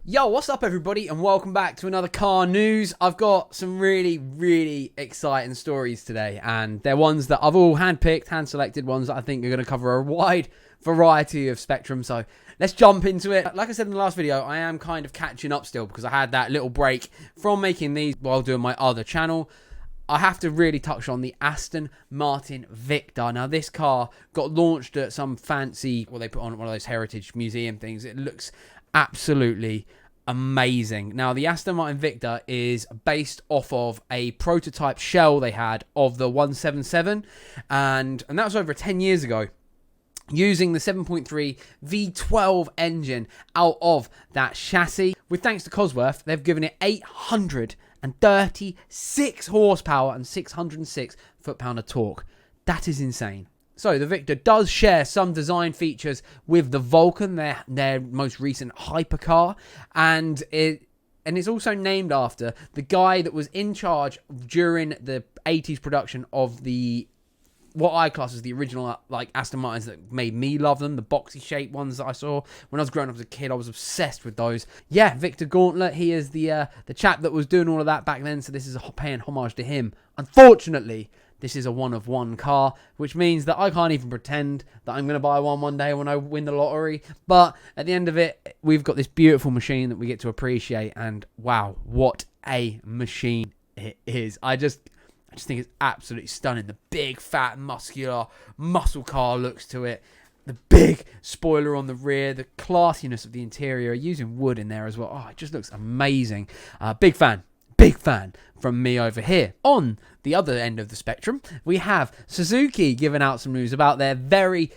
Yo, what's up everybody and welcome back to another car news. I've got some really exciting stories today, and they're ones that I've all hand-picked, hand-selected ones that I think are going to cover a wide variety of spectrum. So let's jump into it. Like I said in the last video, I am kind of catching up still because I had that little break from making these while doing my other channel. I have to really touch on the Aston Martin Victor. Now, this car got launched at some fancy, they put on one of those heritage museum things. It looks absolutely amazing. Now, the Aston Martin Victor is based off of a prototype shell they had of the 177, and that was over 10 years ago, using the 7.3 V12 engine out of that chassis. With thanks to Cosworth, they've given it 836 horsepower and 606 foot-pound of torque. That is insane. So the Victor does share some design features with the Vulcan, their most recent hypercar, and it's also named after the guy that was in charge during the 80s production of the what I class as the original Aston Martins that made me love them, the boxy shaped ones that I saw when I was growing up as a kid. I was obsessed with those. Yeah, Victor Gauntlet, he is the chap that was doing all of that back then, so this is paying homage to him. Unfortunately, this is a one-of-one car, which means that I can't even pretend that I'm going to buy one day when I win the lottery. But at the end of it, we've got this beautiful machine that we get to appreciate, and wow, what a machine it is. I just think it's absolutely stunning. The big, fat, muscular muscle car looks to it. The big spoiler on the rear. The classiness of the interior. Using wood in there as well. Oh, it just looks amazing. Big fan. Big fan from me over here. On the other end of the spectrum, we have Suzuki giving out some news about their very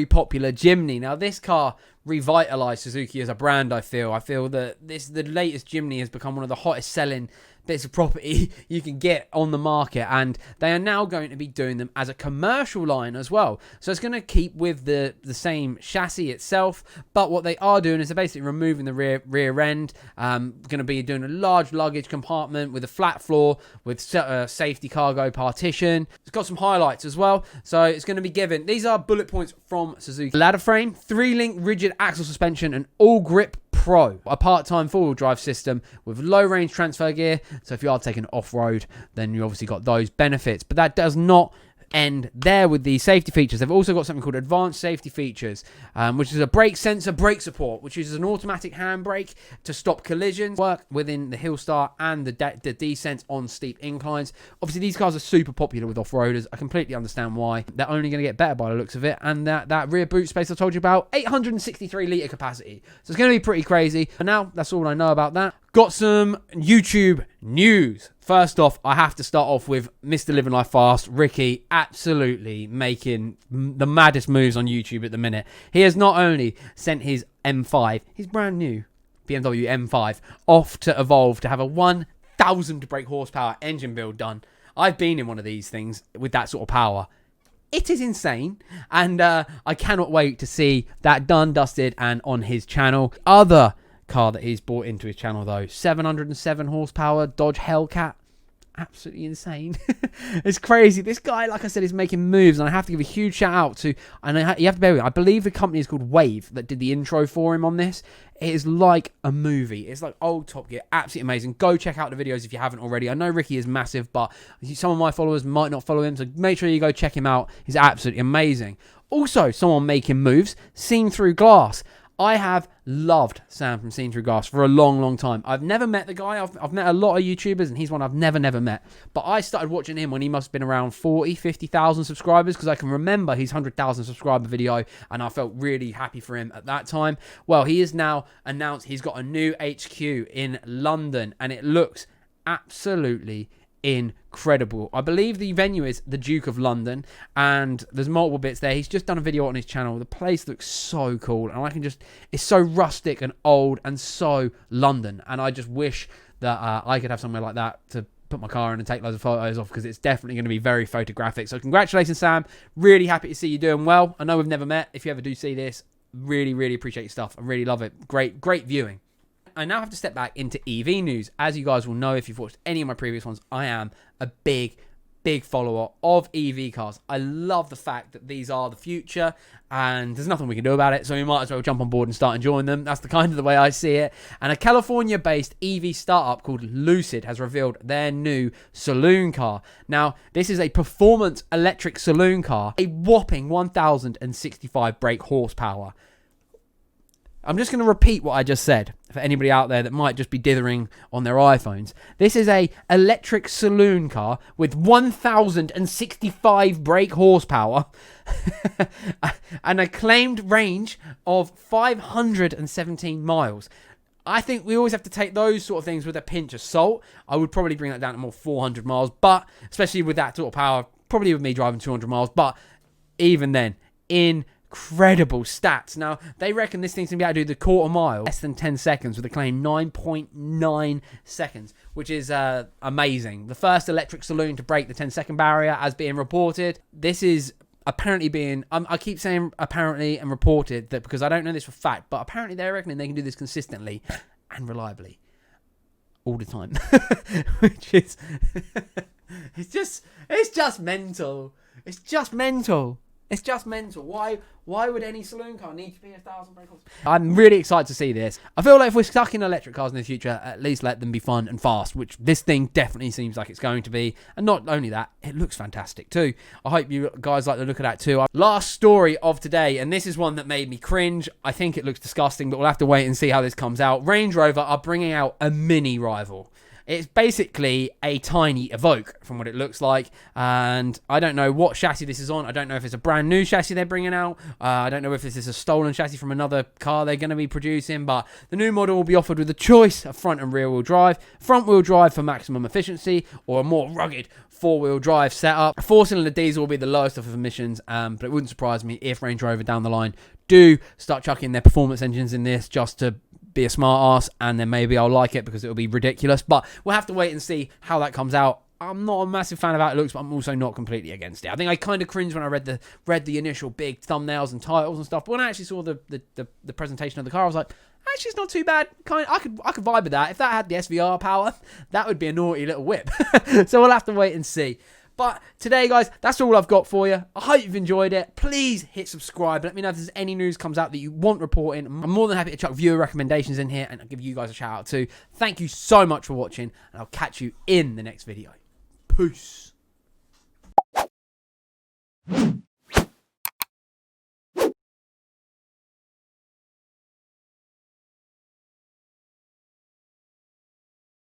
popular Jimny. Now, this car revitalized Suzuki as a brand, I feel. I feel that the latest Jimny has become one of the hottest selling bits of property you can get on the market, and they are now going to be doing them as a commercial line as well. So it's going to keep with the same chassis itself, but what they are doing is they're basically removing the rear end. Going to be doing a large luggage compartment with a flat floor with safety cargo partition. It's got some highlights as well, so it's going to be given. These are bullet points from Suzuki. Ladder frame, 3-link rigid axle suspension, and all grip Pro, a part-time four-wheel drive system with low-range transfer gear. So if you are taking off-road, then you obviously got those benefits. But that does not end there with the safety features. They've also got something called advanced safety features, which is a brake sensor brake support, which is an automatic handbrake to stop collisions, work within the hill start and the descent on steep inclines. Obviously, these cars are super popular with off-roaders. I completely understand why. They're only going to get better by the looks of it. And that rear boot space I told you about, 863 litre capacity. So it's going to be pretty crazy. And now, that's all I know about that. Got some YouTube news. First off, I have to start off with Mr. Living Life Fast, Ricky, absolutely making the maddest moves on YouTube at the minute. He has not only sent his M5, his brand new BMW M5, off to Evolve to have a 1,000 brake horsepower engine build done. I've been in one of these things with that sort of power. It is insane, and I cannot wait to see that done, dusted, and on his channel. Other car that he's brought into his channel though, 707 horsepower Dodge Hellcat. Absolutely insane. It's crazy. This guy, like I said, is making moves, and I have to give a huge shout out to, and you have to bear with me, I believe the company is called Wave that did the intro for him on this. It is like a movie. It's like old Top Gear. Absolutely amazing. Go check out the videos if you haven't already. I know Ricky is massive, but some of my followers might not follow him, so make sure you go check him out. He's absolutely amazing. Also, someone making moves, Seen Through Glass. I have loved Sam from Seen Through Glass for a long time. I've never met the guy. I've met a lot of YouTubers, and he's one I've never met. But I started watching him when he must have been around 40, 50,000 subscribers, because I can remember his 100,000 subscriber video, and I felt really happy for him at that time. Well, he is now announced he's got a new HQ in London, and it looks absolutely incredible. I believe the venue is the Duke of London, and there's multiple bits there. He's just done a video on his channel. The place looks so cool, and it's so rustic and old and so London, and I just wish that I could have somewhere like that to put my car in and take loads of photos off, because it's definitely going to be very photographic. So congratulations, Sam. Really happy to see you doing well. I know we've never met. If you ever do see this, really appreciate your stuff. I really love it. Great viewing. I now have to step back into EV news. As you guys will know, if you've watched any of my previous ones, I am a big big follower of EV cars. I love the fact that these are the future and there's nothing we can do about it, so we might as well jump on board and start enjoying them. That's the kind of the way I see it. And a California-based EV startup called Lucid has revealed their new saloon car. Now, this is a performance electric saloon car, a whopping 1,065 brake horsepower. I'm just going to repeat what I just said for anybody out there that might just be dithering on their iPhones. This is a electric saloon car with 1,065 brake horsepower and a claimed range of 517 miles. I think we always have to take those sort of things with a pinch of salt. I would probably bring that down to more 400 miles, but especially with that sort of power, probably with me driving 200 miles, but even then, incredible stats. Now, they reckon this thing's going to be able to do the quarter mile less than 10 seconds with a claim 9.9 seconds, which is amazing. The first electric saloon to break the 10-second barrier as being reported. This is apparently being, I keep saying apparently and reported that because I don't know this for fact, but apparently they're reckoning they can do this consistently and reliably all the time, which is, it's just mental. It's just mental. It's just mental. Why would any saloon car need to be 1,000 brake horsepower? I'm really excited to see this. I feel like if we're stuck in electric cars in the future, at least let them be fun and fast, which this thing definitely seems like it's going to be. And not only that, it looks fantastic too. I hope you guys like the look of that too. Last story of today, and this is one that made me cringe. I think it looks disgusting, but we'll have to wait and see how this comes out. Range Rover are bringing out a mini rival. It's basically a tiny Evoque from what it looks like. And I don't know what chassis this is on. I don't know if it's a brand new chassis they're bringing out. I don't know if this is a stolen chassis from another car they're going to be producing. But the new model will be offered with a choice of front and rear wheel drive. Front wheel drive for maximum efficiency or a more rugged four-wheel drive setup. A four-cylinder diesel will be the lowest of emissions. But it wouldn't surprise me if Range Rover down the line do start chucking their performance engines in this just to be a smart ass, and then maybe I'll like it because it'll be ridiculous. But we'll have to wait and see how that comes out. I'm not a massive fan of how it looks, but I'm also not completely against it. I think I kind of cringed when I read the initial big thumbnails and titles and stuff. But when I actually saw the presentation of the car, I was like, actually, it's not too bad. I could vibe with that. If that had the SVR power, that would be a naughty little whip. So we'll have to wait and see. But today, guys, that's all I've got for you. I hope you've enjoyed it. Please hit subscribe. Let me know if there's any news comes out that you want reporting. I'm more than happy to chuck viewer recommendations in here and I'll give you guys a shout out too. Thank you so much for watching, and I'll catch you in the next video. Peace.